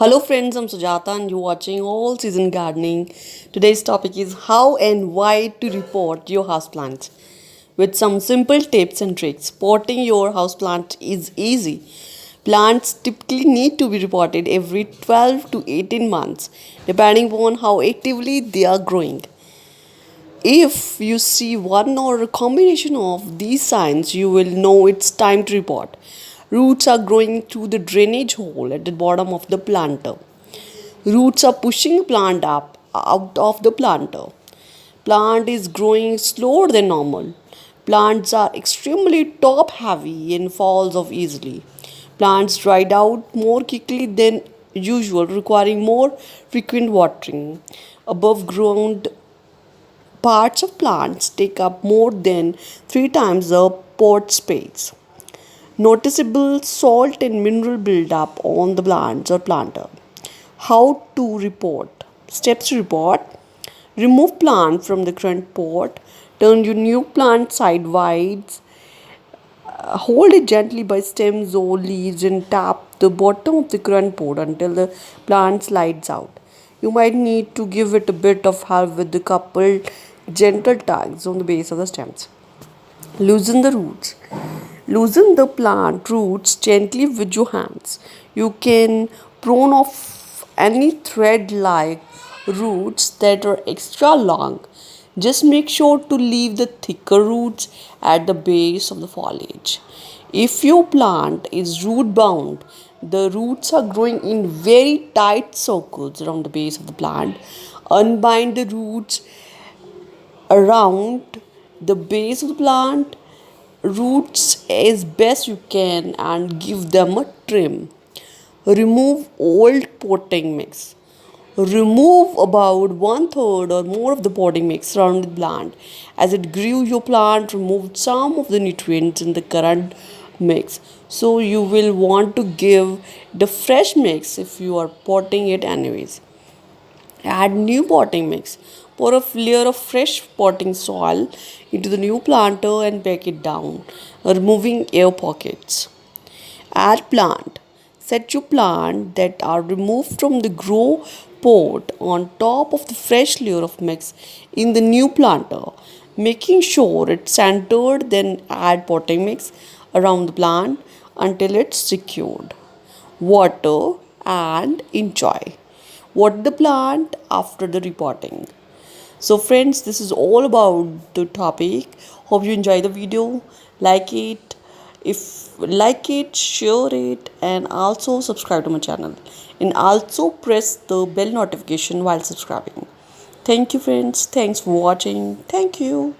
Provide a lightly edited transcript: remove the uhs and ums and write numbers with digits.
Hello friends, I'm Sujata and you're watching All Season Gardening. Today's topic is how and why to repot your houseplants. With some simple tips and tricks, potting your houseplant is easy. Plants typically need to be repotted every 12 to 18 months, depending upon how actively they are growing. If you see one or a combination of these signs, you will know it's time to repot. Roots are growing through the drainage hole at the bottom of the planter. Roots are pushing plant up out of the planter. Plant is growing slower than normal. Plants are extremely top heavy and falls off easily. Plants dried out more quickly than usual, requiring more frequent watering. Above ground parts of plants take up more than 3 times the pot space. Noticeable salt and mineral buildup on the plants or planter. How to repot? Steps to repot: remove plant from the current pot, turn your new plant sideways, hold it gently by stems or leaves and tap the bottom of the current pot until the plant slides out. You might need to give it a bit of help with the couple gentle tugs on the base of the stems. Loosen the roots. Loosen the plant roots gently with your hands. You can prune off any thread like roots that are extra long. Just make sure to leave the thicker roots at the base of the foliage. If your plant is root bound, the roots are growing in very tight circles around the base of the plant. Unbind the roots around the base of the plant roots as best you can and give them a trim. Remove old potting mix. Remove about 1/3 or more of the potting mix around the plant. As it grew, your plant removed some of the nutrients in the current mix. So you will want to give the fresh mix if you are potting it anyways. Add new potting mix. Pour a layer of fresh potting soil into the new planter and pack it down, removing air pockets. Add plant. Set your plant that are removed from the grow pot on top of the fresh layer of mix in the new planter, making sure it's centered. Then add potting mix around the plant until it's secured. Water and enjoy. Water the plant after the repotting. So friends, this is all about the topic. Hope you enjoy the video. Like it. If like it, share it and also subscribe to my channel. And also press the bell notification while subscribing. Thank you friends. Thanks for watching. Thank you.